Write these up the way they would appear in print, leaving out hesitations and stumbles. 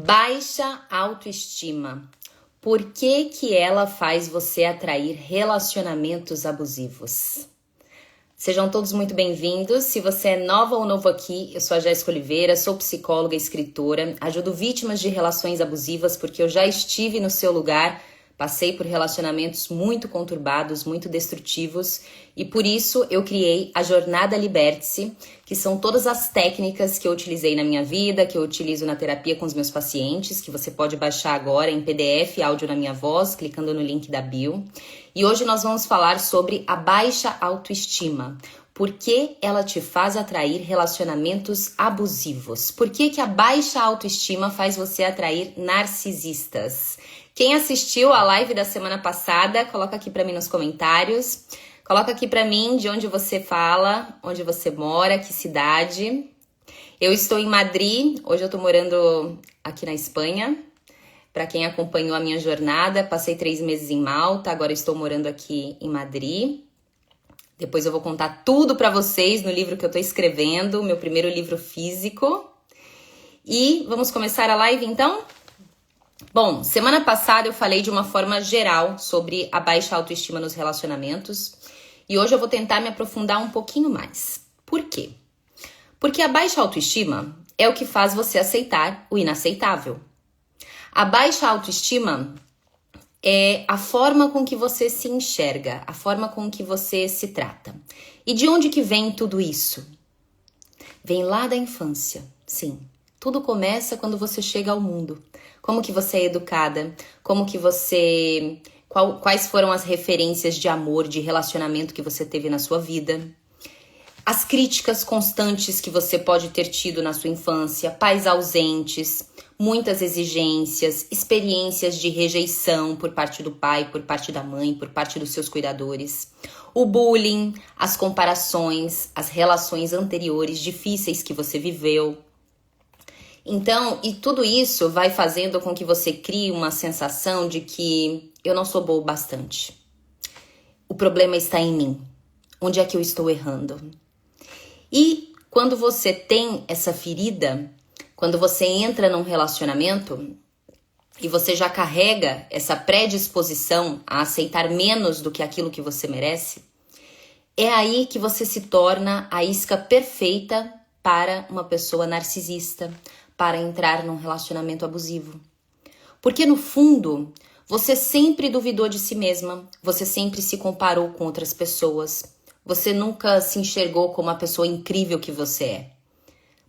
Baixa autoestima. Por que que ela faz você atrair relacionamentos abusivos? Sejam todos muito bem-vindos. Se você é nova ou novo aqui, eu sou a Jéssica Oliveira, sou psicóloga e escritora, ajudo vítimas de relações abusivas porque eu já estive no seu lugar, passei por relacionamentos muito conturbados, muito destrutivos e por isso eu criei a Jornada Liberte-se, que são todas as técnicas que eu utilizei na minha vida, que eu utilizo na terapia com os meus pacientes, que você pode baixar agora em PDF, áudio na minha voz, clicando no link da bio. E hoje nós vamos falar sobre a baixa autoestima. Por que ela te faz atrair relacionamentos abusivos? Por que que a baixa autoestima faz você atrair narcisistas? Quem assistiu a live da semana passada, coloca aqui pra mim nos comentários. Coloca aqui pra mim de onde você fala, onde você mora, que cidade. Eu estou em Madrid, hoje eu tô morando aqui na Espanha. Para quem acompanhou a minha jornada, passei 3 meses em Malta, agora estou morando aqui em Madrid. Depois eu vou contar tudo para vocês no livro que eu tô escrevendo, meu primeiro livro físico. E vamos começar a live então? Bom, semana passada eu falei de uma forma geral sobre a baixa autoestima nos relacionamentos. E hoje eu vou tentar me aprofundar um pouquinho mais. Por quê? Porque a baixa autoestima é o que faz você aceitar o inaceitável. A baixa autoestima é a forma com que você se enxerga, a forma com que você se trata. E de onde que vem tudo isso? Vem lá da infância, sim. Tudo começa quando você chega ao mundo. Como que você é educada, como que você... Quais foram as referências de amor, de relacionamento que você teve na sua vida. As críticas constantes que você pode ter tido na sua infância, pais ausentes, muitas exigências, experiências de rejeição por parte do pai, por parte da mãe, por parte dos seus cuidadores. O bullying, as comparações, as relações anteriores difíceis que você viveu. Então, e tudo isso vai fazendo com que você crie uma sensação de que eu não sou boa o bastante. O problema está em mim. Onde é que eu estou errando? E quando você tem essa ferida, quando você entra num relacionamento e você já carrega essa predisposição a aceitar menos do que aquilo que você merece, é aí que você se torna a isca perfeita para uma pessoa narcisista, para entrar num relacionamento abusivo. Porque no fundo, você sempre duvidou de si mesma, você sempre se comparou com outras pessoas, você nunca se enxergou como a pessoa incrível que você é.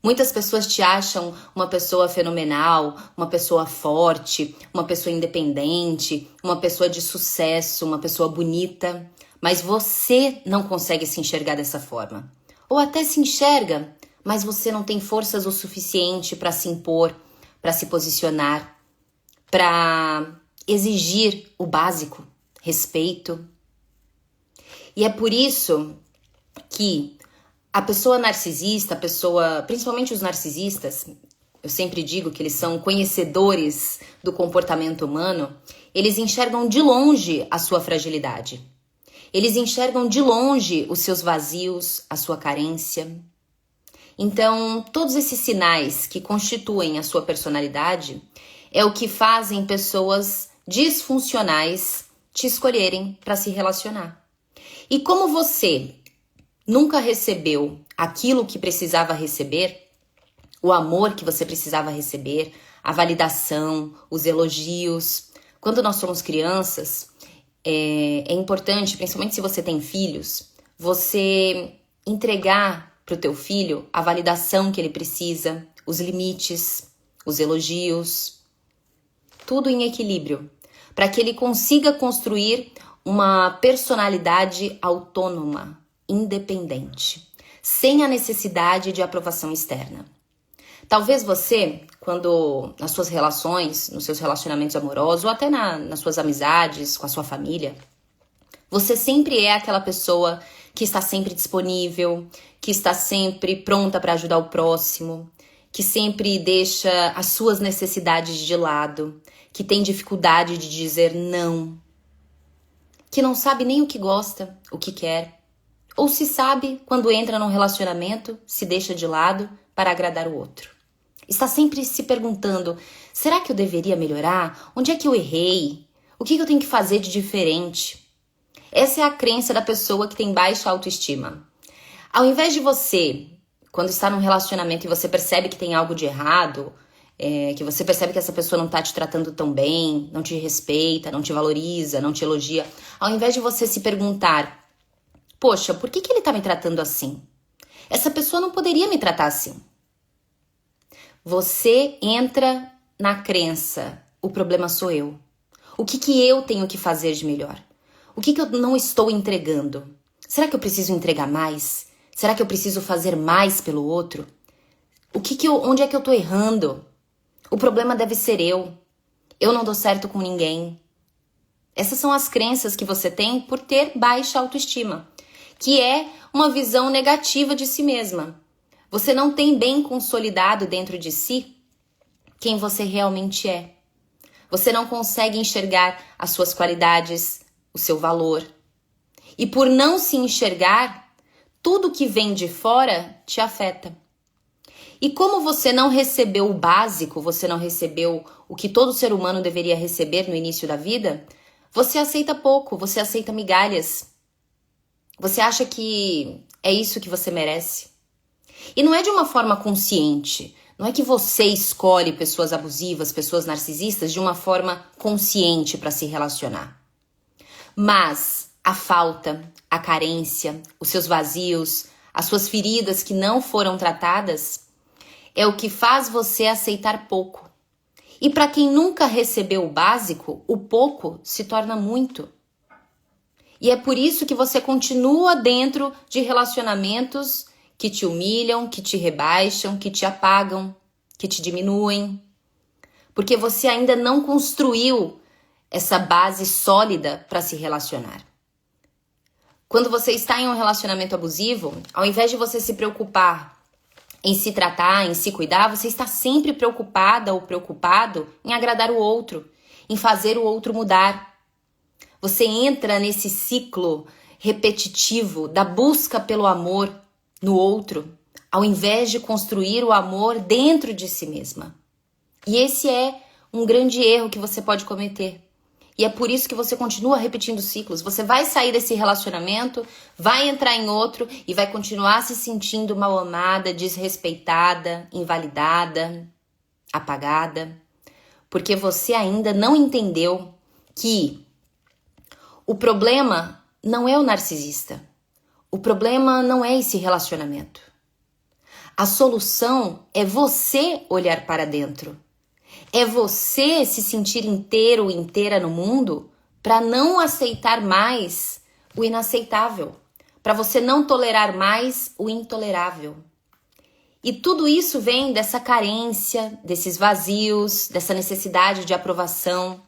Muitas pessoas te acham uma pessoa fenomenal, uma pessoa forte, uma pessoa independente, uma pessoa de sucesso, uma pessoa bonita, mas você não consegue se enxergar dessa forma. Ou até se enxerga, mas você não tem forças o suficiente para se impor, para se posicionar, para exigir o básico, respeito. E é por isso que a pessoa narcisista, principalmente os narcisistas, eu sempre digo que eles são conhecedores do comportamento humano, eles enxergam de longe a sua fragilidade. Eles enxergam de longe os seus vazios, a sua carência. Então, todos esses sinais que constituem a sua personalidade é o que fazem pessoas disfuncionais te escolherem para se relacionar. E como você nunca recebeu aquilo que precisava receber, o amor que você precisava receber, a validação, os elogios. Quando nós somos crianças, é importante, principalmente se você tem filhos, você entregar para o teu filho a validação que ele precisa, os limites, os elogios, tudo em equilíbrio, para que ele consiga construir uma personalidade autônoma, independente, sem a necessidade de aprovação externa. Talvez você, quando nas suas relações, nos seus relacionamentos amorosos, ou até nas suas amizades, com a sua família, você sempre é aquela pessoa que está sempre disponível, que está sempre pronta para ajudar o próximo, que sempre deixa as suas necessidades de lado, que tem dificuldade de dizer não, que não sabe nem o que gosta, o que quer, ou se sabe, quando entra num relacionamento, se deixa de lado para agradar o outro. Está sempre se perguntando, será que eu deveria melhorar? Onde é que eu errei? O que eu tenho que fazer de diferente? Essa é a crença da pessoa que tem baixa autoestima. Ao invés de você, quando está num relacionamento e você percebe que tem algo de errado, que você percebe que essa pessoa não está te tratando tão bem, não te respeita, não te valoriza, não te elogia, ao invés de você se perguntar, poxa, por que ele está me tratando assim? Essa pessoa não poderia me tratar assim. Você entra na crença, o problema sou eu. O que eu tenho que fazer de melhor? O que eu não estou entregando? Será que eu preciso entregar mais? Será que eu preciso fazer mais pelo outro? Onde é que eu estou errando? O problema deve ser eu. Eu não dou certo com ninguém. Essas são as crenças que você tem por ter baixa autoestima, que é uma visão negativa de si mesma. Você não tem bem consolidado dentro de si quem você realmente é. Você não consegue enxergar as suas qualidades, o seu valor. E por não se enxergar, tudo que vem de fora te afeta. E como você não recebeu o básico, você não recebeu o que todo ser humano deveria receber no início da vida, você aceita pouco, você aceita migalhas. Você acha que é isso que você merece. E não é de uma forma consciente. Não é que você escolhe pessoas abusivas, pessoas narcisistas de uma forma consciente para se relacionar. Mas a falta, a carência, os seus vazios, as suas feridas que não foram tratadas é o que faz você aceitar pouco. E para quem nunca recebeu o básico, o pouco se torna muito. E é por isso que você continua dentro de relacionamentos que te humilham, que te rebaixam, que te apagam, que te diminuem. Porque você ainda não construiu essa base sólida para se relacionar. Quando você está em um relacionamento abusivo, ao invés de você se preocupar em se tratar, em se cuidar, você está sempre preocupada ou preocupado em agradar o outro, em fazer o outro mudar. Você entra nesse ciclo repetitivo da busca pelo amor no outro, ao invés de construir o amor dentro de si mesma. E esse é um grande erro que você pode cometer. E é por isso que você continua repetindo ciclos. Você vai sair desse relacionamento, vai entrar em outro e vai continuar se sentindo mal amada, desrespeitada, invalidada, apagada. Porque você ainda não entendeu que o problema não é o narcisista. O problema não é esse relacionamento. A solução é você olhar para dentro. É você se sentir inteiro ou inteira no mundo para não aceitar mais o inaceitável. Para você não tolerar mais o intolerável. E tudo isso vem dessa carência, desses vazios, dessa necessidade de aprovação.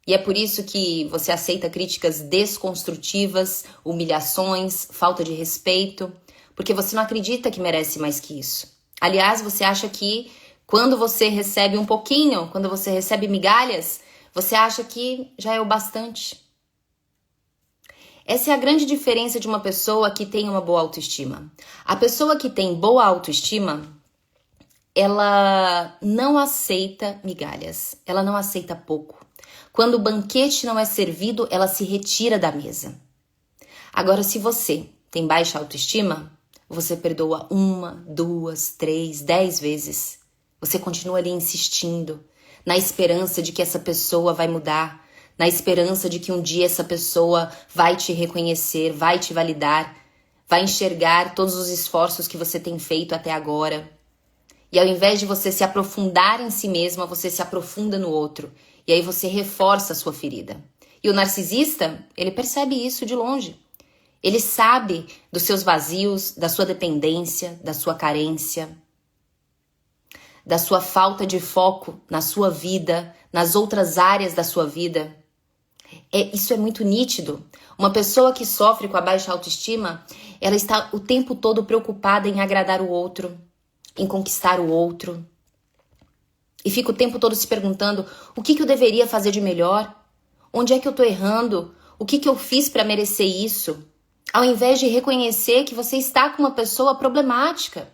E é por isso que você aceita críticas desconstrutivas, humilhações, falta de respeito, porque você não acredita que merece mais que isso. Aliás, você acha que quando você recebe um pouquinho, quando você recebe migalhas, você acha que já é o bastante. Essa é a grande diferença de uma pessoa que tem uma boa autoestima. A pessoa que tem boa autoestima, ela não aceita migalhas, ela não aceita pouco. Quando o banquete não é servido, ela se retira da mesa. Agora, se você tem baixa autoestima, você perdoa 1, 2, 3, 10 vezes. Você continua ali insistindo, na esperança de que essa pessoa vai mudar, na esperança de que um dia essa pessoa vai te reconhecer, vai te validar, vai enxergar todos os esforços que você tem feito até agora. E ao invés de você se aprofundar em si mesma, você se aprofunda no outro. E aí você reforça a sua ferida. E o narcisista, ele percebe isso de longe. Ele sabe dos seus vazios, da sua dependência, da sua carência, da sua falta de foco na sua vida, nas outras áreas da sua vida. Isso é muito nítido. Uma pessoa que sofre com a baixa autoestima, ela está o tempo todo preocupada em agradar o outro, em conquistar o outro. E fica o tempo todo se perguntando, o que eu deveria fazer de melhor? Onde é que eu tô errando? O que eu fiz para merecer isso? Ao invés de reconhecer que você está com uma pessoa problemática,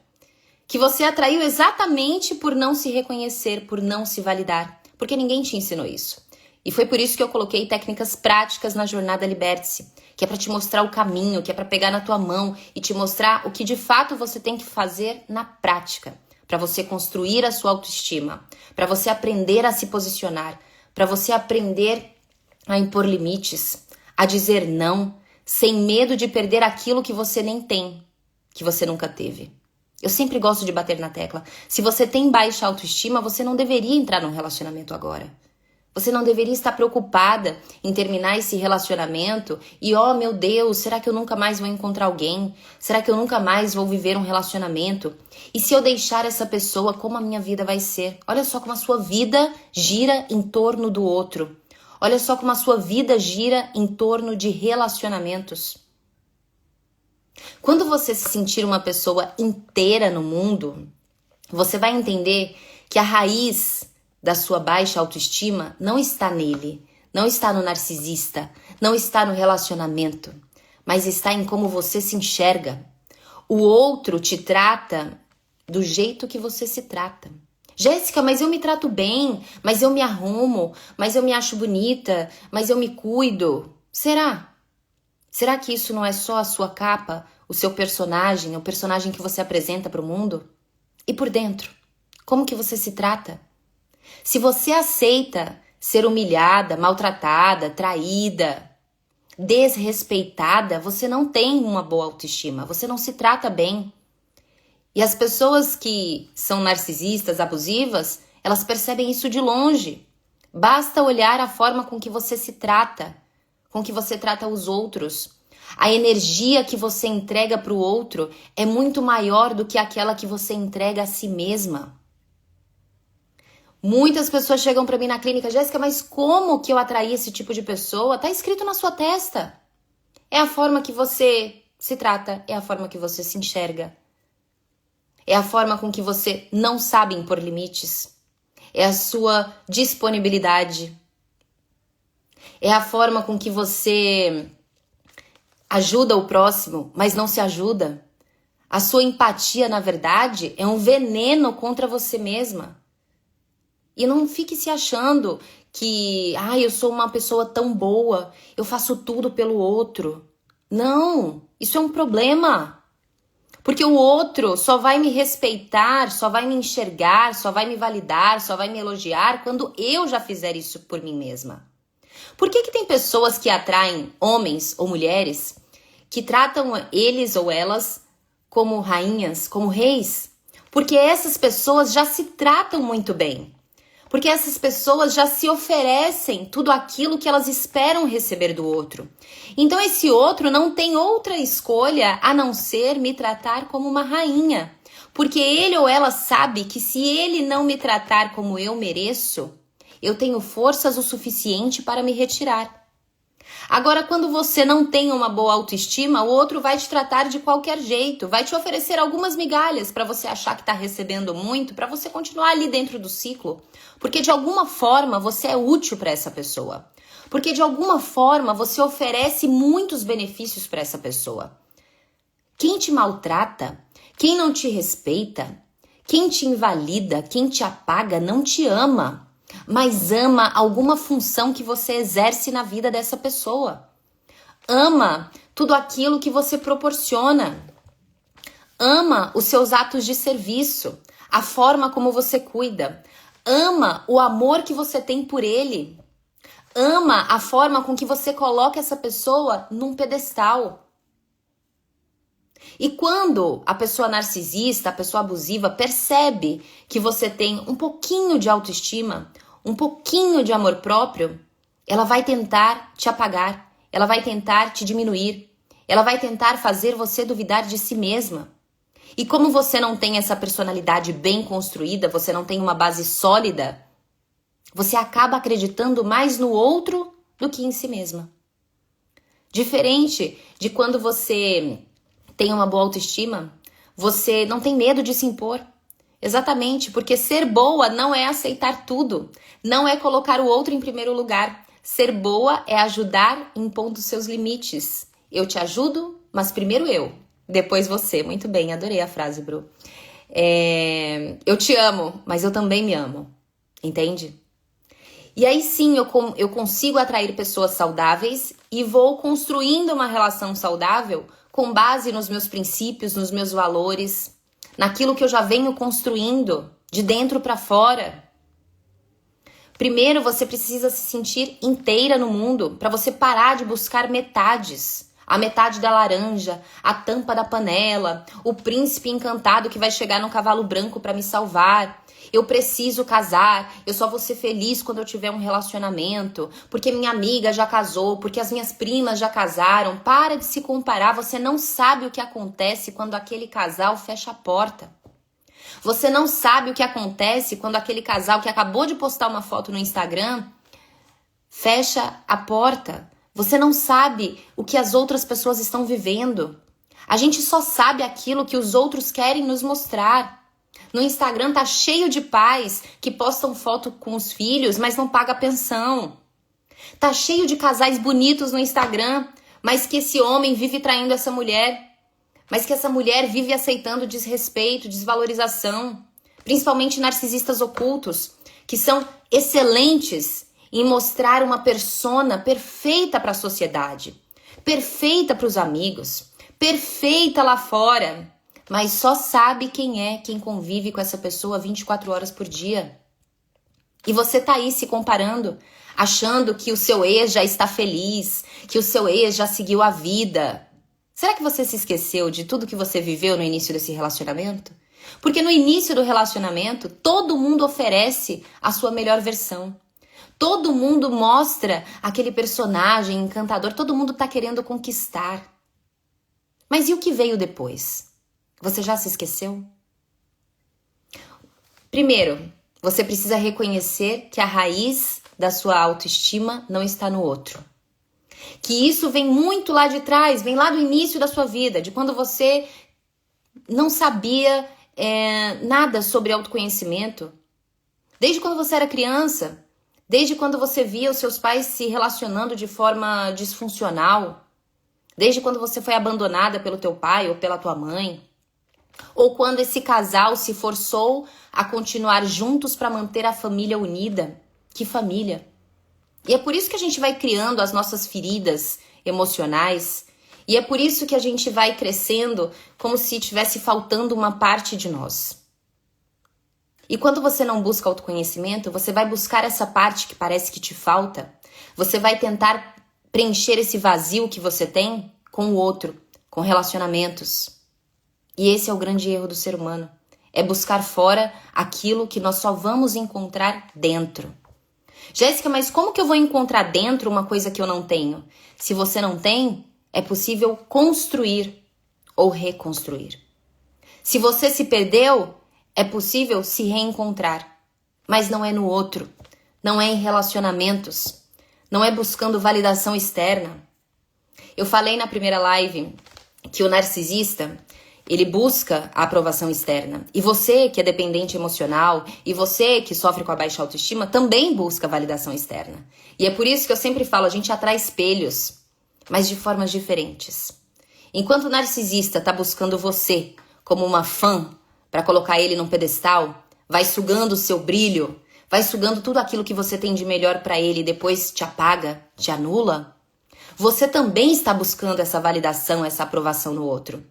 que você atraiu exatamente por não se reconhecer, por não se validar, porque ninguém te ensinou isso. E foi por isso que eu coloquei técnicas práticas na jornada Liberte-se, que é para te mostrar o caminho, que é para pegar na tua mão e te mostrar o que de fato você tem que fazer na prática, para você construir a sua autoestima, para você aprender a se posicionar, para você aprender a impor limites, a dizer não, sem medo de perder aquilo que você nem tem, que você nunca teve. Eu sempre gosto de bater na tecla. Se você tem baixa autoestima, você não deveria entrar num relacionamento agora. Você não deveria estar preocupada em terminar esse relacionamento e, oh meu Deus, será que eu nunca mais vou encontrar alguém? Será que eu nunca mais vou viver um relacionamento? E se eu deixar essa pessoa, como a minha vida vai ser? Olha só como a sua vida gira em torno do outro. Olha só como a sua vida gira em torno de relacionamentos. Quando você se sentir uma pessoa inteira no mundo, você vai entender que a raiz da sua baixa autoestima não está nele, não está no narcisista, não está no relacionamento, mas está em como você se enxerga. O outro te trata do jeito que você se trata. Jéssica, mas eu me trato bem, mas eu me arrumo, mas eu me acho bonita, mas eu me cuido. Será? Será que isso não é só a sua capa, o seu personagem, o personagem que você apresenta para o mundo? E por dentro, como que você se trata? Se você aceita ser humilhada, maltratada, traída, desrespeitada, você não tem uma boa autoestima, você não se trata bem. E as pessoas que são narcisistas, abusivas, elas percebem isso de longe. Basta olhar a forma com que você se trata, com que você trata os outros. A energia que você entrega para o outro é muito maior do que aquela que você entrega a si mesma. Muitas pessoas chegam para mim na clínica, Jéssica, mas como que eu atraí esse tipo de pessoa? Tá escrito na sua testa. É a forma que você se trata, é a forma que você se enxerga. É a forma com que você não sabe impor limites. É a sua disponibilidade. É a forma com que você ajuda o próximo, mas não se ajuda. A sua empatia, na verdade, é um veneno contra você mesma. E não fique se achando que, eu sou uma pessoa tão boa, eu faço tudo pelo outro. Não, isso é um problema. Porque o outro só vai me respeitar, só vai me enxergar, só vai me validar, só vai me elogiar quando eu já fizer isso por mim mesma. Por que tem pessoas que atraem homens ou mulheres que tratam eles ou elas como rainhas, como reis? Porque essas pessoas já se tratam muito bem. Porque essas pessoas já se oferecem tudo aquilo que elas esperam receber do outro. Então esse outro não tem outra escolha a não ser me tratar como uma rainha. Porque ele ou ela sabe que se ele não me tratar como eu mereço, eu tenho forças o suficiente para me retirar. Agora, quando você não tem uma boa autoestima, o outro vai te tratar de qualquer jeito, vai te oferecer algumas migalhas para você achar que está recebendo muito, para você continuar ali dentro do ciclo. Porque de alguma forma você é útil para essa pessoa. Porque de alguma forma você oferece muitos benefícios para essa pessoa. Quem te maltrata, quem não te respeita, quem te invalida, quem te apaga, não te ama. Mas ama alguma função que você exerce na vida dessa pessoa. Ama tudo aquilo que você proporciona. Ama os seus atos de serviço, a forma como você cuida. Ama o amor que você tem por ele. Ama a forma com que você coloca essa pessoa num pedestal. E quando a pessoa narcisista, a pessoa abusiva, percebe que você tem um pouquinho de autoestima, um pouquinho de amor próprio, ela vai tentar te apagar, ela vai tentar te diminuir, ela vai tentar fazer você duvidar de si mesma. E como você não tem essa personalidade bem construída, você não tem uma base sólida, você acaba acreditando mais no outro do que em si mesma. Diferente de quando você tem uma boa autoestima, você não tem medo de se impor. Exatamente, porque ser boa não é aceitar tudo, não é colocar o outro em primeiro lugar. Ser boa é ajudar impondo seus limites. Eu te ajudo, mas primeiro eu, depois você. Muito bem, adorei a frase, Bru. Eu te amo, mas eu também me amo. Entende? E aí sim eu consigo atrair pessoas saudáveis e vou construindo uma relação saudável com base nos meus princípios, nos meus valores, naquilo que eu já venho construindo de dentro para fora. Primeiro, você precisa se sentir inteira no mundo para você parar de buscar metades. A metade da laranja, a tampa da panela, o príncipe encantado que vai chegar no cavalo branco para me salvar. Eu preciso casar, eu só vou ser feliz quando eu tiver um relacionamento, porque minha amiga já casou, porque as minhas primas já casaram. Para de se comparar, você não sabe o que acontece quando aquele casal fecha a porta. Você não sabe o que acontece quando aquele casal que acabou de postar uma foto no Instagram fecha a porta. Você não sabe o que as outras pessoas estão vivendo. A gente só sabe aquilo que os outros querem nos mostrar. No Instagram tá cheio de pais que postam foto com os filhos, mas não paga pensão. Tá cheio de casais bonitos no Instagram, mas que esse homem vive traindo essa mulher. Mas que essa mulher vive aceitando desrespeito, desvalorização. Principalmente narcisistas ocultos, que são excelentes em mostrar uma persona perfeita para a sociedade, perfeita para os amigos, perfeita lá fora, mas só sabe quem convive com essa pessoa 24 horas por dia. E você tá aí se comparando, achando que o seu ex já está feliz, que o seu ex já seguiu a vida. Será que você se esqueceu de tudo que você viveu no início desse relacionamento? Porque no início do relacionamento, todo mundo oferece a sua melhor versão. Todo mundo mostra aquele personagem encantador, todo mundo tá querendo conquistar. Mas e o que veio depois? Você já se esqueceu? Primeiro, você precisa reconhecer que a raiz da sua autoestima não está no outro. Que isso vem muito lá de trás, vem lá do início da sua vida, de quando você não sabia nada sobre autoconhecimento. Desde quando você era criança, desde quando você via os seus pais se relacionando de forma disfuncional, desde quando você foi abandonada pelo teu pai ou pela tua mãe, ou quando esse casal se forçou a continuar juntos para manter a família unida. Que família? E é por isso que a gente vai criando as nossas feridas emocionais, e é por isso que a gente vai crescendo como se tivesse faltando uma parte de nós. E quando você não busca autoconhecimento, você vai buscar essa parte que parece que te falta, você vai tentar preencher esse vazio que você tem com o outro, com relacionamentos. E esse é o grande erro do ser humano, é buscar fora aquilo que nós só vamos encontrar dentro. Jéssica, mas como que eu vou encontrar dentro uma coisa que eu não tenho? Se você não tem, é possível construir ou reconstruir. Se você se perdeu, é possível se reencontrar. Mas não é no outro, não é em relacionamentos, não é buscando validação externa. Eu falei na primeira live que o narcisista, ele busca a aprovação externa. E você que é dependente emocional, e você que sofre com a baixa autoestima, também busca validação externa. E é por isso que eu sempre falo, a gente atrai espelhos, mas de formas diferentes. Enquanto o narcisista está buscando você como uma fã para colocar ele num pedestal, vai sugando o seu brilho, vai sugando tudo aquilo que você tem de melhor para ele e depois te apaga, te anula, você também está buscando essa validação, essa aprovação no outro.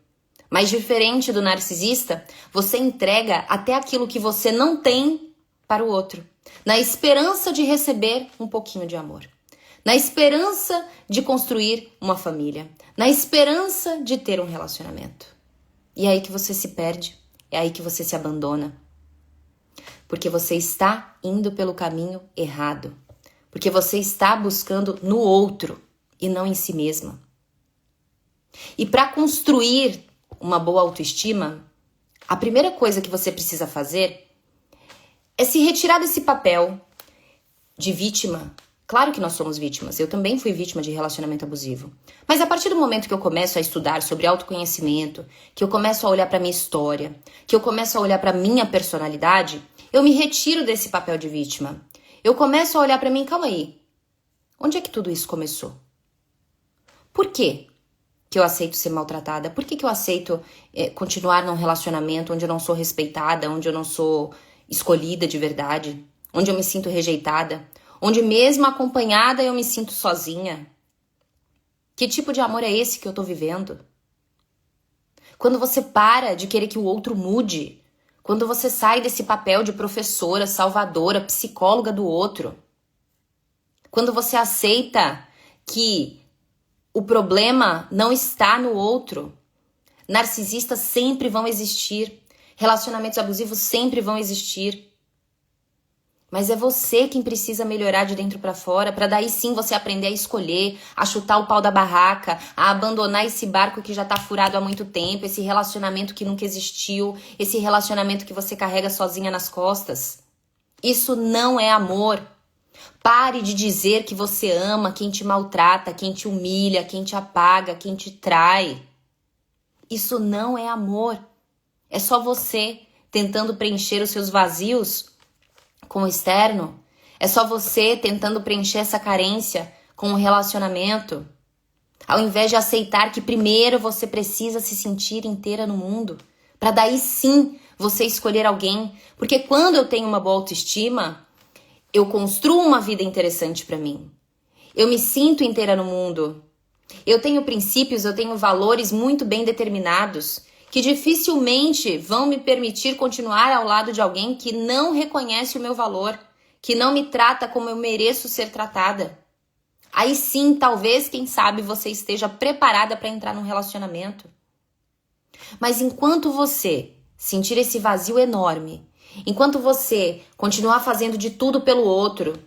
Mas diferente do narcisista, você entrega até aquilo que você não tem para o outro, na esperança de receber um pouquinho de amor, na esperança de construir uma família, na esperança de ter um relacionamento. E é aí que você se perde, é aí que você se abandona. Porque você está indo pelo caminho errado, porque você está buscando no outro e não em si mesma. E para construir uma boa autoestima, a primeira coisa que você precisa fazer é se retirar desse papel de vítima. Claro que nós somos vítimas, eu também fui vítima de relacionamento abusivo. Mas a partir do momento que eu começo a estudar sobre autoconhecimento, que eu começo a olhar para minha história, que eu começo a olhar para minha personalidade, eu me retiro desse papel de vítima. Eu começo a olhar para mim, calma aí, onde é que tudo isso começou? Por quê? que eu aceito ser maltratada? Por que eu aceito continuar num relacionamento onde eu não sou respeitada, onde eu não sou escolhida de verdade, onde eu me sinto rejeitada, onde mesmo acompanhada eu me sinto sozinha? Que tipo de amor é esse que eu tô vivendo? Quando você para de querer que o outro mude, quando você sai desse papel de professora, salvadora, psicóloga do outro, quando você aceita que o problema não está no outro, narcisistas sempre vão existir, relacionamentos abusivos sempre vão existir. Mas é você quem precisa melhorar de dentro pra fora, pra daí sim você aprender a escolher, a chutar o pau da barraca, a abandonar esse barco que já tá furado há muito tempo, esse relacionamento que nunca existiu, esse relacionamento que você carrega sozinha nas costas. Isso não é amor. Pare de dizer que você ama quem te maltrata, quem te humilha, quem te apaga, quem te trai. Isso não é amor. É só você tentando preencher os seus vazios com o externo. É só você tentando preencher essa carência com o relacionamento. Ao invés de aceitar que primeiro você precisa se sentir inteira no mundo, para daí sim você escolher alguém. Porque quando eu tenho uma boa autoestima, eu construo uma vida interessante para mim. Eu me sinto inteira no mundo. Eu tenho princípios, eu tenho valores muito bem determinados que dificilmente vão me permitir continuar ao lado de alguém que não reconhece o meu valor, que não me trata como eu mereço ser tratada. Aí sim, talvez, quem sabe, você esteja preparada para entrar num relacionamento. Mas enquanto você sentir esse vazio enorme, enquanto você continuar fazendo de tudo pelo outro,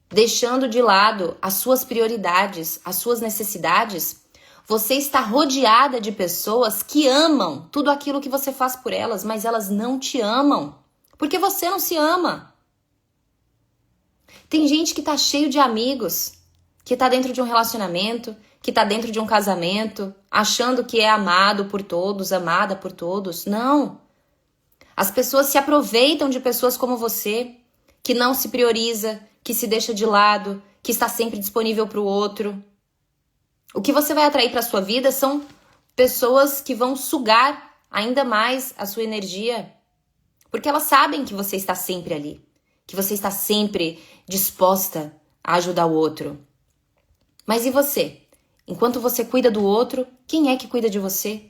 deixando de lado as suas prioridades, as suas necessidades, você está rodeada de pessoas que amam tudo aquilo que você faz por elas, mas elas não te amam, porque você não se ama. Tem gente que tá cheio de amigos, que tá dentro de um relacionamento, que tá dentro de um casamento, achando que é amado por todos, amada por todos. Não. As pessoas se aproveitam de pessoas como você, que não se prioriza, que se deixa de lado, que está sempre disponível para o outro. O que você vai atrair para a sua vida são pessoas que vão sugar ainda mais a sua energia, porque elas sabem que você está sempre ali, que você está sempre disposta a ajudar o outro. Mas e você? Enquanto você cuida do outro, quem é que cuida de você?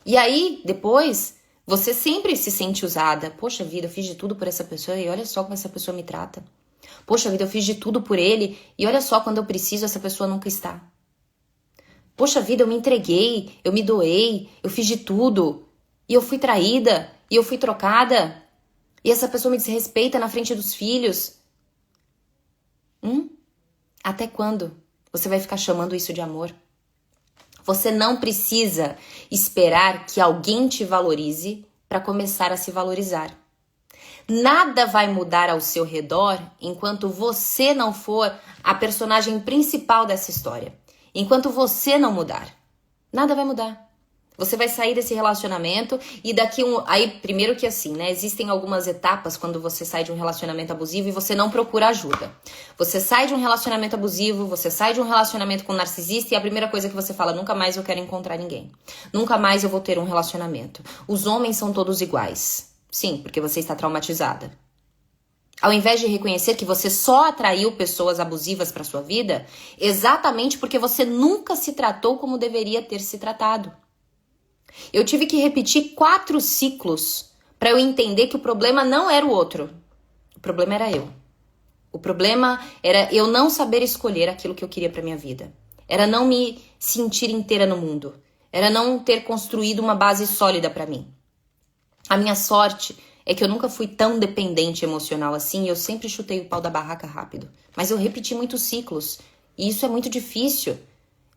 E aí, depois, você sempre se sente usada. Poxa vida, eu fiz de tudo por essa pessoa e olha só como essa pessoa me trata. Poxa vida, eu fiz de tudo por ele e olha só, quando eu preciso, essa pessoa nunca está. Poxa vida, eu me entreguei, eu me doei, eu fiz de tudo. E eu fui traída, e eu fui trocada. E essa pessoa me desrespeita na frente dos filhos. Até quando você vai ficar chamando isso de amor? Você não precisa esperar que alguém te valorize para começar a se valorizar. Nada vai mudar ao seu redor enquanto você não for a personagem principal dessa história. Enquanto você não mudar, nada vai mudar. Você vai sair desse relacionamento e daqui aí, primeiro que assim, né? Existem algumas etapas quando você sai de um relacionamento abusivo e você não procura ajuda. Você sai de um relacionamento abusivo, você sai de um relacionamento com um narcisista e a primeira coisa que você fala, nunca mais eu quero encontrar ninguém. Nunca mais eu vou ter um relacionamento. Os homens são todos iguais. Sim, porque você está traumatizada. Ao invés de reconhecer que você só atraiu pessoas abusivas para sua vida, exatamente porque você nunca se tratou como deveria ter se tratado. Eu tive que repetir 4 ciclos para eu entender que o problema não era o outro. O problema era eu. O problema era eu não saber escolher aquilo que eu queria para minha vida. Era não me sentir inteira no mundo. Era não ter construído uma base sólida para mim. A minha sorte é que eu nunca fui tão dependente emocional assim e eu sempre chutei o pau da barraca rápido. Mas eu repeti muitos ciclos. E isso é muito difícil.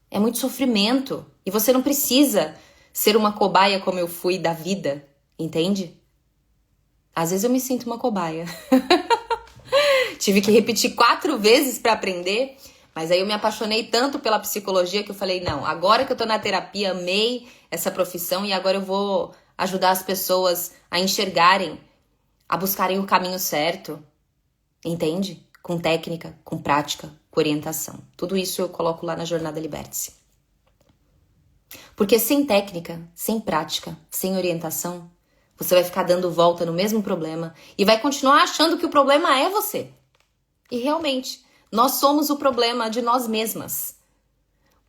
É muito sofrimento. E você não precisa ser uma cobaia como eu fui da vida, entende? Às vezes eu me sinto uma cobaia. Tive que repetir 4 vezes para aprender, mas aí eu me apaixonei tanto pela psicologia que eu falei, não, agora que eu tô na terapia, amei essa profissão e agora eu vou ajudar as pessoas a enxergarem, a buscarem o caminho certo, entende? Com técnica, com prática, com orientação. Tudo isso eu coloco lá na Jornada Liberte-se. Porque sem técnica, sem prática, sem orientação, você vai ficar dando volta no mesmo problema e vai continuar achando que o problema é você. E realmente, nós somos o problema de nós mesmas.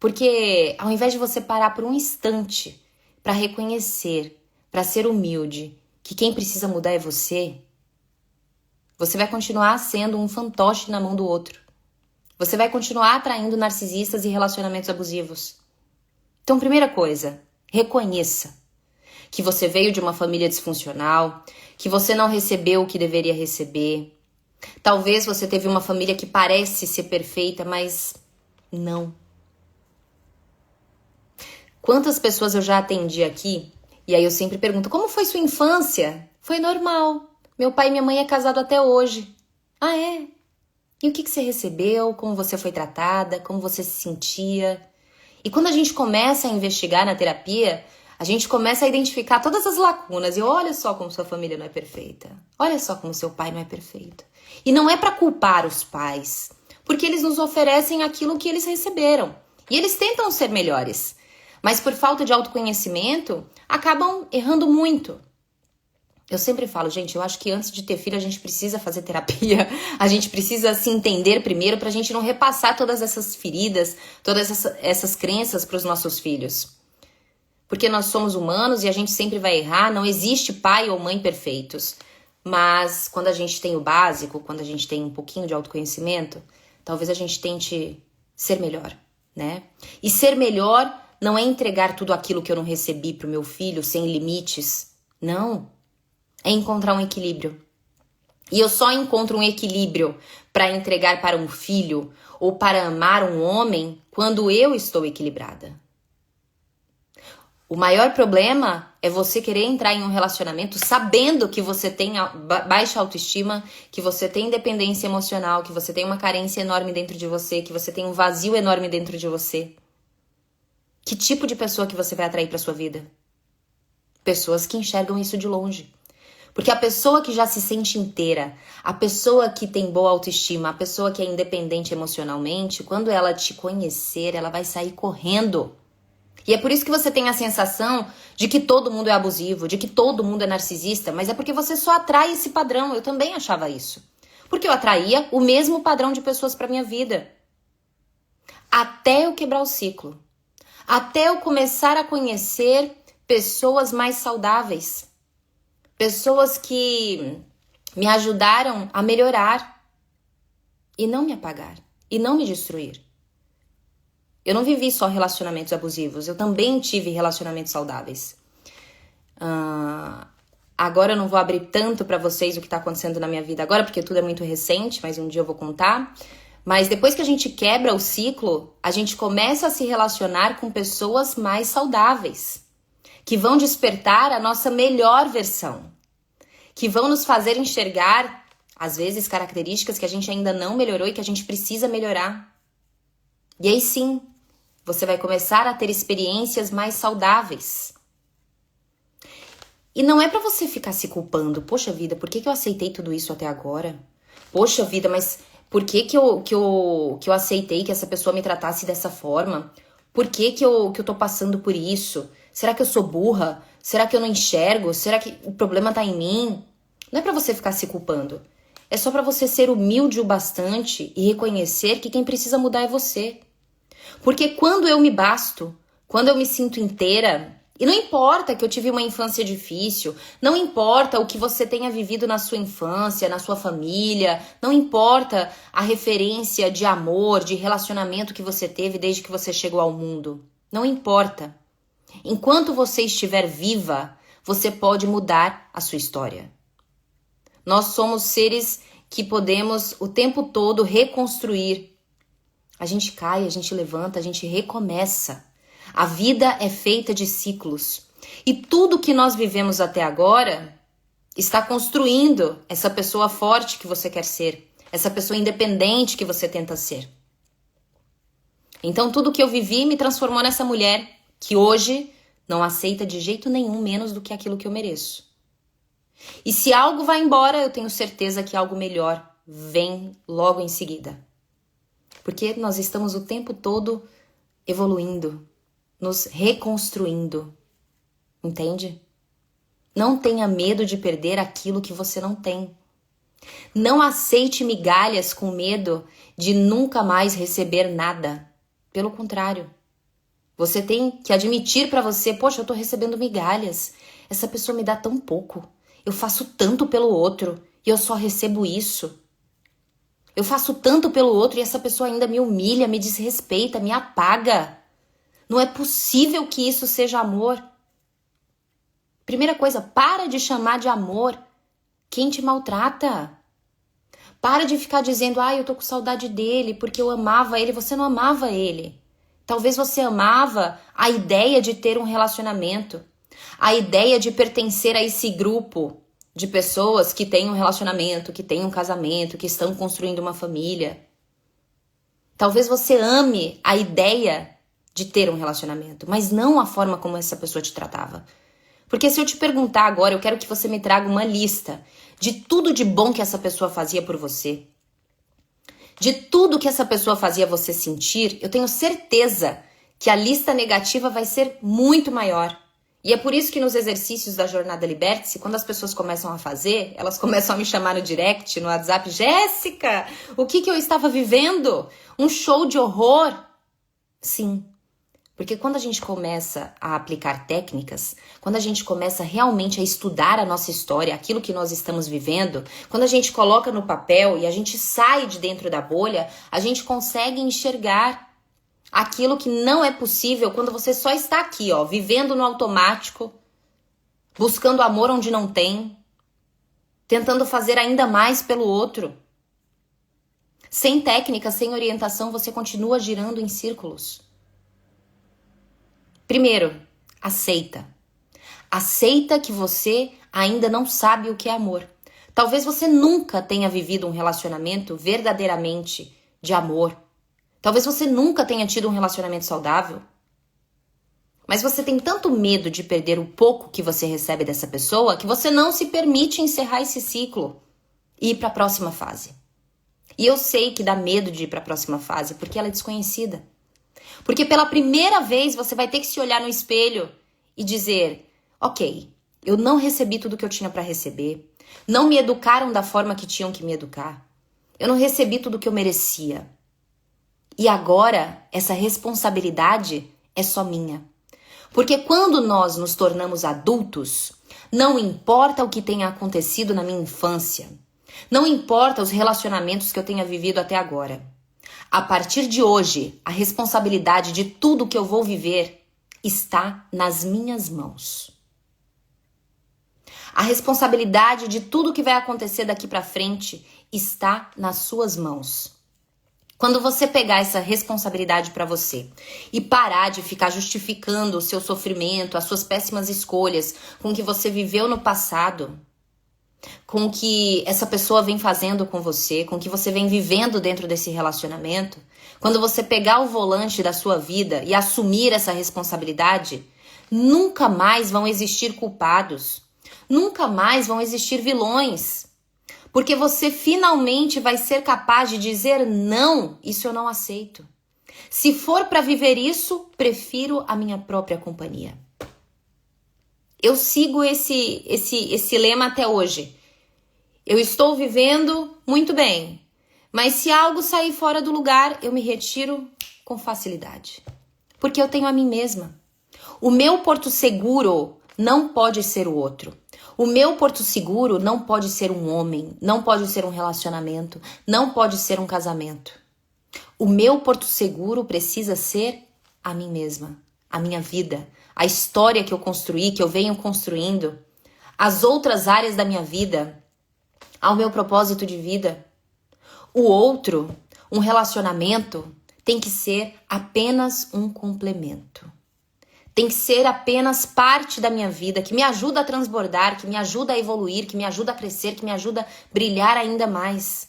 Porque ao invés de você parar por um instante para reconhecer, para ser humilde, que quem precisa mudar é você, você vai continuar sendo um fantoche na mão do outro. Você vai continuar atraindo narcisistas e relacionamentos abusivos. Então, primeira coisa, reconheça que você veio de uma família disfuncional, que você não recebeu o que deveria receber. Talvez você teve uma família que parece ser perfeita, mas não. Quantas pessoas eu já atendi aqui, e aí eu sempre pergunto, como foi sua infância? Foi normal. Meu pai e minha mãe é casado até hoje. Ah, é? E o que você recebeu? Como você foi tratada? Como você se sentia? E quando a gente começa a investigar na terapia, a gente começa a identificar todas as lacunas. E olha só como sua família não é perfeita. Olha só como seu pai não é perfeito. E não é para culpar os pais, porque eles nos oferecem aquilo que eles receberam. E eles tentam ser melhores. Mas por falta de autoconhecimento, acabam errando muito. Eu sempre falo, gente, eu acho que antes de ter filho a gente precisa fazer terapia, a gente precisa se entender primeiro pra gente não repassar todas essas feridas, todas essas crenças pros nossos filhos. Porque nós somos humanos e a gente sempre vai errar, não existe pai ou mãe perfeitos. Mas quando a gente tem o básico, quando a gente tem um pouquinho de autoconhecimento, talvez a gente tente ser melhor, né? E ser melhor não é entregar tudo aquilo que eu não recebi pro meu filho sem limites, não. É encontrar um equilíbrio. E eu só encontro um equilíbrio para entregar para um filho ou para amar um homem quando eu estou equilibrada. O maior problema é você querer entrar em um relacionamento sabendo que você tem baixa autoestima, que você tem dependência emocional, que você tem uma carência enorme dentro de você, que você tem um vazio enorme dentro de você. Que tipo de pessoa que você vai atrair para sua vida? Pessoas que enxergam isso de longe. Porque a pessoa que já se sente inteira, a pessoa que tem boa autoestima, a pessoa que é independente emocionalmente, quando ela te conhecer, ela vai sair correndo. E é por isso que você tem a sensação de que todo mundo é abusivo, de que todo mundo é narcisista, mas é porque você só atrai esse padrão. Eu também achava isso. Porque eu atraía o mesmo padrão de pessoas para minha vida. Até eu quebrar o ciclo. Até eu começar a conhecer pessoas mais saudáveis. Pessoas que me ajudaram a melhorar e não me apagar, e não me destruir. Eu não vivi só relacionamentos abusivos, eu também tive relacionamentos saudáveis. Agora eu não vou abrir tanto pra vocês o que tá acontecendo na minha vida agora, porque tudo é muito recente, mas um dia eu vou contar. Mas depois que a gente quebra o ciclo, a gente começa a se relacionar com pessoas mais saudáveis, que vão despertar a nossa melhor versão, que vão nos fazer enxergar, às vezes, características que a gente ainda não melhorou e que a gente precisa melhorar. E aí sim, você vai começar a ter experiências mais saudáveis. E não é pra você ficar se culpando. Poxa vida, por que eu aceitei tudo isso até agora? Poxa vida, mas por que eu aceitei que essa pessoa me tratasse dessa forma? Por que eu tô passando por isso? Será que eu sou burra? Será que eu não enxergo? Será que o problema tá em mim? Não é pra você ficar se culpando. É só pra você ser humilde o bastante e reconhecer que quem precisa mudar é você. Porque quando eu me basto, quando eu me sinto inteira, e não importa que eu tive uma infância difícil, não importa o que você tenha vivido na sua infância, na sua família, não importa a referência de amor, de relacionamento que você teve desde que você chegou ao mundo. Não importa. Enquanto você estiver viva, você pode mudar a sua história. Nós somos seres que podemos o tempo todo reconstruir. A gente cai, a gente levanta, a gente recomeça. A vida é feita de ciclos. E tudo que nós vivemos até agora está construindo essa pessoa forte que você quer ser, essa pessoa independente que você tenta ser. Então tudo que eu vivi me transformou nessa mulher que hoje não aceita de jeito nenhum menos do que aquilo que eu mereço. E se algo vai embora, eu tenho certeza que algo melhor vem logo em seguida. Porque nós estamos o tempo todo evoluindo. nos reconstruindo. Entende? Não tenha medo de perder aquilo que você não tem. Não aceite migalhas com medo de nunca mais receber nada. Pelo contrário, você tem que admitir para você, poxa, eu tô recebendo migalhas. Essa pessoa me dá tão pouco. Eu faço tanto pelo outro e eu só recebo isso. Eu faço tanto pelo outro e essa pessoa ainda me humilha, me desrespeita, me apaga. Não é possível que isso seja amor. Primeira coisa, para de chamar de amor quem te maltrata. Para de ficar dizendo, eu tô com saudade dele porque eu amava ele. Você não amava ele. Talvez você amava a ideia de ter um relacionamento, a ideia de pertencer a esse grupo de pessoas que têm um relacionamento, que têm um casamento, que estão construindo uma família. Talvez você ame a ideia de ter um relacionamento, mas não a forma como essa pessoa te tratava. Porque se eu te perguntar agora, eu quero que você me traga uma lista de tudo de bom que essa pessoa fazia por você, de tudo que essa pessoa fazia você sentir, eu tenho certeza que a lista negativa vai ser muito maior. E é por isso que nos exercícios da Jornada Liberte-se, quando as pessoas começam a fazer, elas começam a me chamar no direct, no WhatsApp, Jéssica, o que eu estava vivendo? Um show de horror? Sim. Porque quando a gente começa a aplicar técnicas, quando a gente começa realmente a estudar a nossa história, aquilo que nós estamos vivendo, quando a gente coloca no papel e a gente sai de dentro da bolha, a gente consegue enxergar aquilo que não é possível quando você só está aqui, vivendo no automático, buscando amor onde não tem, tentando fazer ainda mais pelo outro. Sem técnica, sem orientação, você continua girando em círculos. Primeiro, aceita. Aceita que você ainda não sabe o que é amor. Talvez você nunca tenha vivido um relacionamento verdadeiramente de amor. Talvez você nunca tenha tido um relacionamento saudável. Mas você tem tanto medo de perder o pouco que você recebe dessa pessoa que você não se permite encerrar esse ciclo e ir para a próxima fase. E eu sei que dá medo de ir para a próxima fase porque ela é desconhecida. Porque pela primeira vez você vai ter que se olhar no espelho e dizer, ok, eu não recebi tudo que eu tinha para receber, não me educaram da forma que tinham que me educar, eu não recebi tudo que eu merecia. E agora essa responsabilidade é só minha. Porque quando nós nos tornamos adultos, não importa o que tenha acontecido na minha infância, não importa os relacionamentos que eu tenha vivido até agora. A partir de hoje, a responsabilidade de tudo que eu vou viver está nas minhas mãos. A responsabilidade de tudo que vai acontecer daqui para frente está nas suas mãos. Quando você pegar essa responsabilidade para você e parar de ficar justificando o seu sofrimento, as suas péssimas escolhas com o que você viveu no passado, com o que essa pessoa vem fazendo com você, com o que você vem vivendo dentro desse relacionamento, quando você pegar o volante da sua vida e assumir essa responsabilidade, nunca mais vão existir culpados, nunca mais vão existir vilões, porque você finalmente vai ser capaz de dizer não, isso eu não aceito. Se for para viver isso, prefiro a minha própria companhia. Eu sigo esse lema até hoje. Eu estou vivendo muito bem, mas se algo sair fora do lugar, eu me retiro com facilidade. Porque eu tenho a mim mesma. O meu porto seguro não pode ser o outro. O meu porto seguro não pode ser um homem, não pode ser um relacionamento, não pode ser um casamento. O meu porto seguro precisa ser a mim mesma, a minha vida, a história que eu construí, que eu venho construindo, as outras áreas da minha vida, ao meu propósito de vida. O outro, um relacionamento, tem que ser apenas um complemento. Tem que ser apenas parte da minha vida, que me ajuda a transbordar, que me ajuda a evoluir, que me ajuda a crescer, que me ajuda a brilhar ainda mais.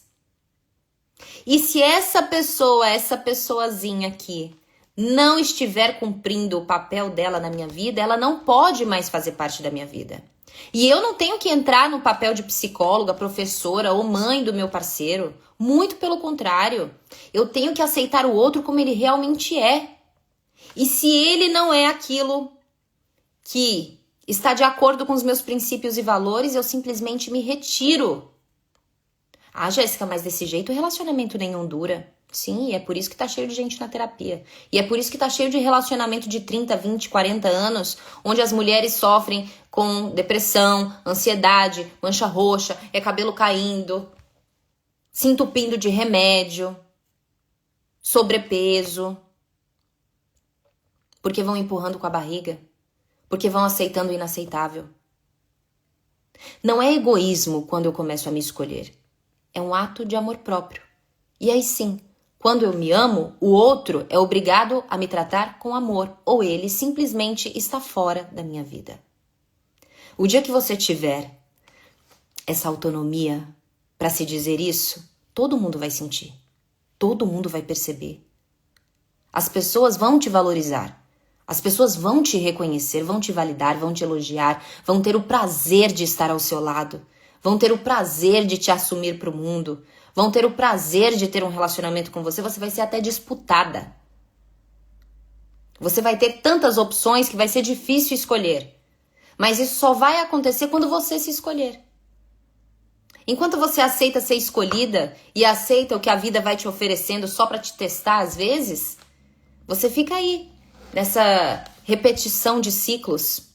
E se essa pessoazinha aqui, não estiver cumprindo o papel dela na minha vida, ela não pode mais fazer parte da minha vida. E eu não tenho que entrar no papel de psicóloga, professora ou mãe do meu parceiro. Muito pelo contrário. Eu tenho que aceitar o outro como ele realmente é. E se ele não é aquilo que está de acordo com os meus princípios e valores, eu simplesmente me retiro. Ah, Jéssica, mas desse jeito relacionamento nenhum dura. Sim, e é por isso que tá cheio de gente na terapia. E é por isso que tá cheio de relacionamento de 30, 20, 40 anos, onde as mulheres sofrem com depressão, ansiedade, mancha roxa, é cabelo caindo, se entupindo de remédio, sobrepeso, porque vão empurrando com a barriga, porque vão aceitando o inaceitável. Não é egoísmo quando eu começo a me escolher. É um ato de amor próprio. E aí sim, quando eu me amo, o outro é obrigado a me tratar com amor, ou ele simplesmente está fora da minha vida. O dia que você tiver essa autonomia para se dizer isso, todo mundo vai sentir. Todo mundo vai perceber. As pessoas vão te valorizar. As pessoas vão te reconhecer, vão te validar, vão te elogiar, vão ter o prazer de estar ao seu lado, vão ter o prazer de te assumir para o mundo, vão ter o prazer de ter um relacionamento com você, você vai ser até disputada. Você vai ter tantas opções que vai ser difícil escolher. Mas isso só vai acontecer quando você se escolher. Enquanto você aceita ser escolhida e aceita o que a vida vai te oferecendo só para te testar às vezes, você fica aí, nessa repetição de ciclos.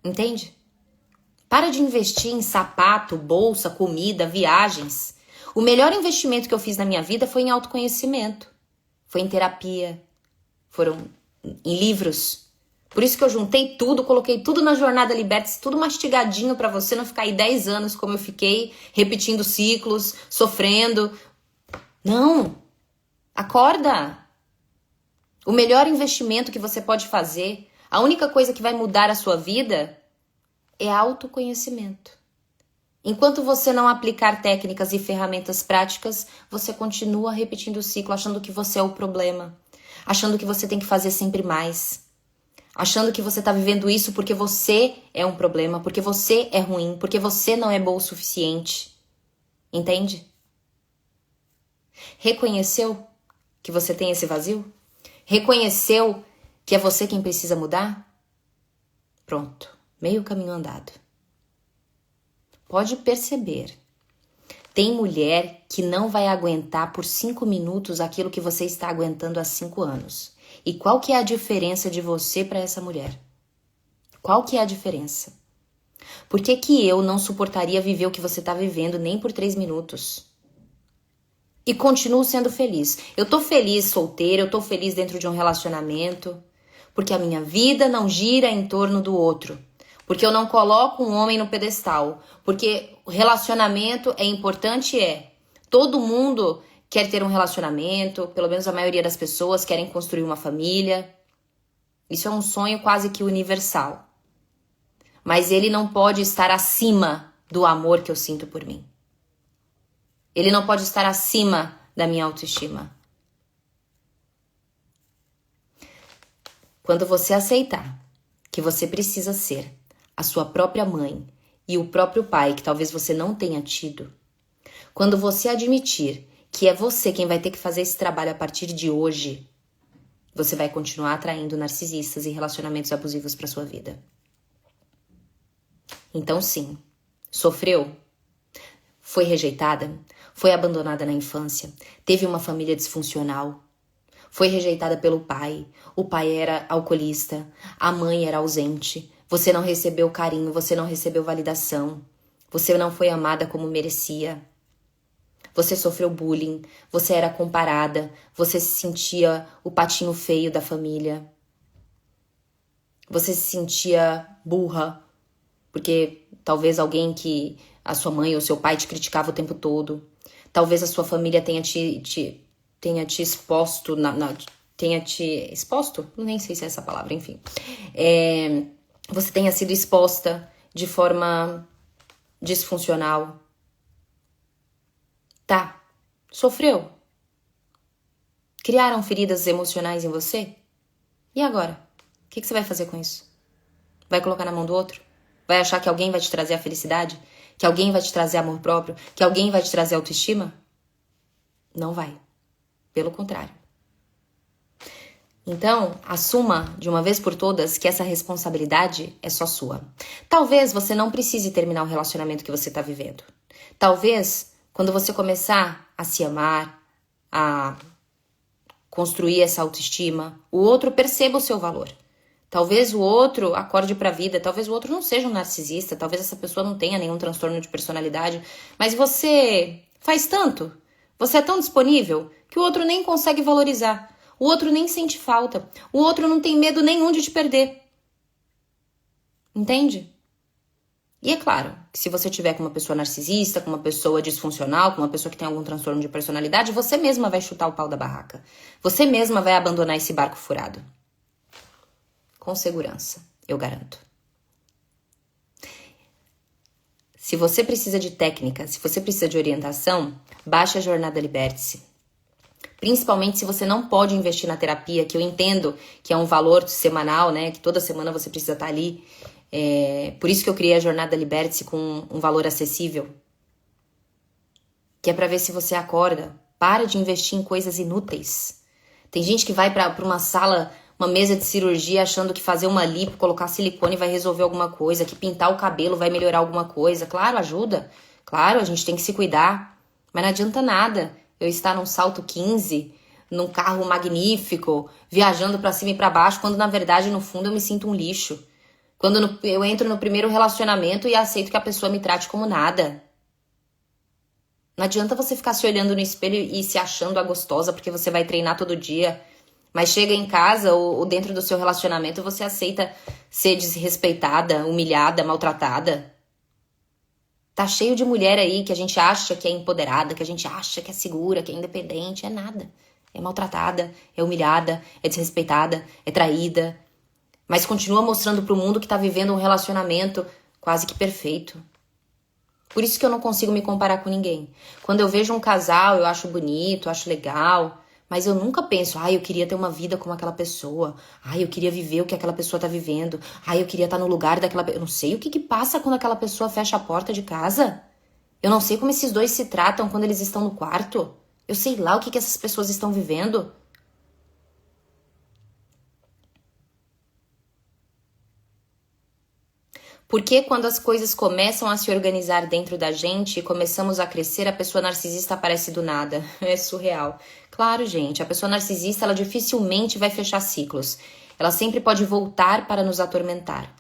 Entende? Para de investir em sapato, bolsa, comida, viagens. O melhor investimento que eu fiz na minha vida foi em autoconhecimento. Foi em terapia. Foram em livros. Por isso que eu juntei tudo, coloquei tudo na Jornada Liberte, tudo mastigadinho para você não ficar aí 10 anos como eu fiquei, repetindo ciclos, sofrendo. Não! Acorda! O melhor investimento que você pode fazer, a única coisa que vai mudar a sua vida é autoconhecimento. Enquanto você não aplicar técnicas e ferramentas práticas, você continua repetindo o ciclo, achando que você é o problema, achando que você tem que fazer sempre mais, achando que você está vivendo isso porque você é um problema, porque você é ruim, porque você não é bom o suficiente. Entende? Reconheceu que você tem esse vazio? Reconheceu que é você quem precisa mudar? Pronto, meio caminho andado. Pode perceber, tem mulher que não vai aguentar por 5 minutos aquilo que você está aguentando há 5 anos. E qual que é a diferença de você para essa mulher? Qual que é a diferença? Por que que eu não suportaria viver o que você está vivendo nem por 3 minutos? E continuo sendo feliz. Eu tô feliz solteira, eu tô feliz dentro de um relacionamento, porque a minha vida não gira em torno do outro. Porque eu não coloco um homem no pedestal. Porque o relacionamento é importante, é. Todo mundo quer ter um relacionamento, pelo menos a maioria das pessoas querem construir uma família. Isso é um sonho quase que universal. Mas ele não pode estar acima do amor que eu sinto por mim. Ele não pode estar acima da minha autoestima. Quando você aceitar que você precisa ser a sua própria mãe e o próprio pai que talvez você não tenha tido, quando você admitir que é você quem vai ter que fazer esse trabalho a partir de hoje, você vai continuar atraindo narcisistas e relacionamentos abusivos para sua vida. Então sim, sofreu? Foi rejeitada? Foi abandonada na infância? Teve uma família disfuncional? Foi rejeitada pelo pai? O pai era alcoolista? A mãe era ausente? Você não recebeu carinho? Você não recebeu validação? Você não foi amada como merecia? Você sofreu bullying? Você era comparada? Você se sentia o patinho feio da família? Você se sentia burra? Porque talvez alguém que a sua mãe ou seu pai te criticava o tempo todo. Talvez a sua família tenha te exposto, tenha te exposto? Nem sei se é essa palavra, enfim. Você tenha sido exposta de forma disfuncional. Tá, sofreu. Criaram feridas emocionais em você? E agora? O que você vai fazer com isso? Vai colocar na mão do outro? Vai achar que alguém vai te trazer a felicidade? Que alguém vai te trazer amor próprio? Que alguém vai te trazer autoestima? Não vai. Pelo contrário. Então, assuma de uma vez por todas que essa responsabilidade é só sua. Talvez você não precise terminar o relacionamento que você está vivendo. Talvez, quando você começar a se amar, a construir essa autoestima, o outro perceba o seu valor. Talvez o outro acorde para a vida, talvez o outro não seja um narcisista, talvez essa pessoa não tenha nenhum transtorno de personalidade, mas você faz tanto, você é tão disponível que o outro nem consegue valorizar. O outro nem sente falta. O outro não tem medo nenhum de te perder. Entende? E é claro que se você tiver com uma pessoa narcisista, com uma pessoa disfuncional, com uma pessoa que tem algum transtorno de personalidade, você mesma vai chutar o pau da barraca. Você mesma vai abandonar esse barco furado. Com segurança, eu garanto. Se você precisa de técnica, se você precisa de orientação, baixe a Jornada Liberte-se. Principalmente se você não pode investir na terapia, que eu entendo que é um valor semanal, né? Que toda semana você precisa estar ali. Por isso que eu criei a Jornada Liberte-se com um valor acessível. Que é pra ver se você acorda. Para de investir em coisas inúteis. Tem gente que vai pra uma sala, uma mesa de cirurgia, achando que fazer uma lipo, colocar silicone vai resolver alguma coisa, que pintar o cabelo vai melhorar alguma coisa. Claro, ajuda. Claro, a gente tem que se cuidar. Mas não adianta nada eu estar num salto 15, num carro magnífico, viajando pra cima e pra baixo, quando na verdade, no fundo, eu me sinto um lixo. Quando eu entro no primeiro relacionamento e aceito que a pessoa me trate como nada. Não adianta você ficar se olhando no espelho e se achando a gostosa porque você vai treinar todo dia. Mas chega em casa ou dentro do seu relacionamento você aceita ser desrespeitada, humilhada, maltratada. Tá cheio de mulher aí que a gente acha que é empoderada, que a gente acha que é segura, que é independente. É nada. É maltratada, é humilhada, é desrespeitada, é traída. Mas continua mostrando pro mundo que tá vivendo um relacionamento quase que perfeito. Por isso que eu não consigo me comparar com ninguém. Quando eu vejo um casal, eu acho bonito, acho legal. Mas eu nunca penso, eu queria ter uma vida como aquela pessoa. Eu queria viver o que aquela pessoa tá vivendo. Eu queria estar no lugar daquela pessoa. Eu não sei o que passa quando aquela pessoa fecha a porta de casa. Eu não sei como esses dois se tratam quando eles estão no quarto. Eu sei lá o que essas pessoas estão vivendo. Porque quando as coisas começam a se organizar dentro da gente e começamos a crescer, a pessoa narcisista aparece do nada. É surreal. Claro, gente, a pessoa narcisista, ela dificilmente vai fechar ciclos. Ela sempre pode voltar para nos atormentar.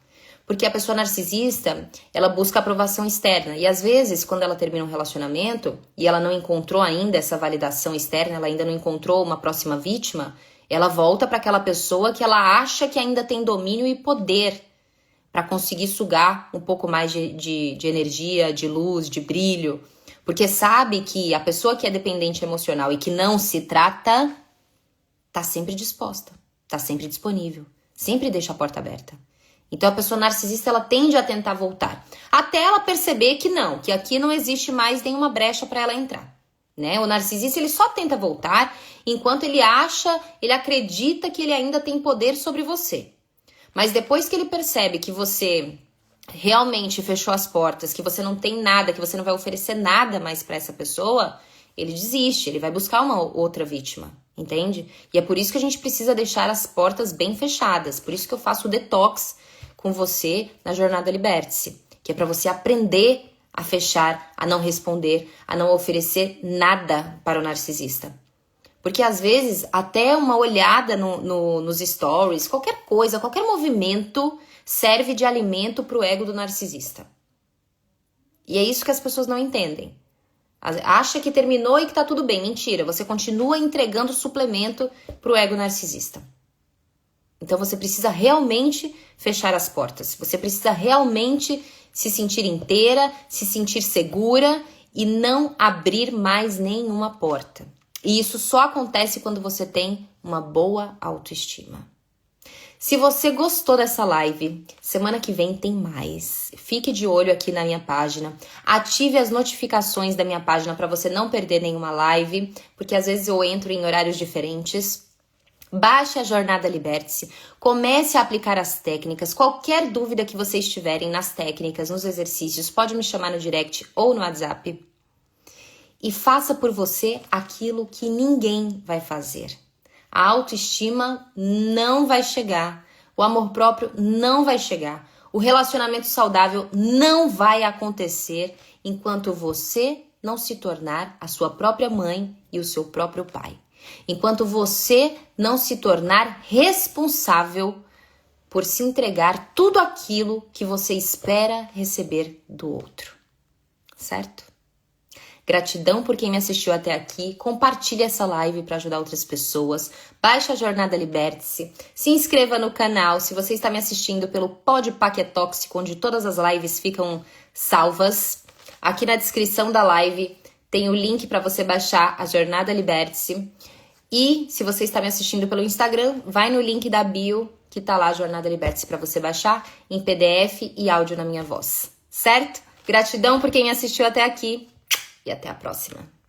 Porque a pessoa narcisista, ela busca aprovação externa. E às vezes, quando ela termina um relacionamento e ela não encontrou ainda essa validação externa, ela ainda não encontrou uma próxima vítima, ela volta para aquela pessoa que ela acha que ainda tem domínio e poder para conseguir sugar um pouco mais de energia, de luz, de brilho. Porque sabe que a pessoa que é dependente emocional e que não se trata, tá sempre disposta, tá sempre disponível, sempre deixa a porta aberta. Então a pessoa narcisista, ela tende a tentar voltar, até ela perceber que não, que aqui não existe mais nenhuma brecha para ela entrar. Né? O narcisista, ele só tenta voltar enquanto ele acredita que ele ainda tem poder sobre você. Mas depois que ele percebe que você realmente fechou as portas, que você não tem nada, que você não vai oferecer nada mais para essa pessoa, ele desiste, ele vai buscar uma outra vítima, entende? E é por isso que a gente precisa deixar as portas bem fechadas, por isso que eu faço o detox com você na Jornada Liberte-se, que é para você aprender a fechar, a não responder, a não oferecer nada para o narcisista. Porque às vezes até uma olhada nos stories, qualquer coisa, qualquer movimento serve de alimento para o ego do narcisista. E é isso que as pessoas não entendem. Acha que terminou e que tá tudo bem. Mentira, você continua entregando suplemento para o ego narcisista. Então você precisa realmente fechar as portas. Você precisa realmente se sentir inteira, se sentir segura e não abrir mais nenhuma porta. E isso só acontece quando você tem uma boa autoestima. Se você gostou dessa live, semana que vem tem mais. Fique de olho aqui na minha página. Ative as notificações da minha página para você não perder nenhuma live, porque às vezes eu entro em horários diferentes. Baixe a Jornada Liberte-se, comece a aplicar as técnicas. Qualquer dúvida que vocês tiverem nas técnicas, nos exercícios, pode me chamar no direct ou no WhatsApp. E faça por você aquilo que ninguém vai fazer. a autoestima não vai chegar, o amor próprio não vai chegar, o relacionamento saudável não vai acontecer enquanto você não se tornar a sua própria mãe e o seu próprio pai. Enquanto você não se tornar responsável por se entregar tudo aquilo que você espera receber do outro. Certo? Gratidão por quem me assistiu até aqui. Compartilhe essa live para ajudar outras pessoas. Baixe a Jornada Liberte-se. Se inscreva no canal. Se você está me assistindo pelo Podpah que é tóxico, onde todas as lives ficam salvas, aqui na descrição da live tem o link para você baixar a Jornada Liberte-se. E se você está me assistindo pelo Instagram, vai no link da bio, que tá lá a Jornada Liberte-se para você baixar em PDF e áudio na minha voz. Certo? Gratidão por quem me assistiu até aqui e até a próxima.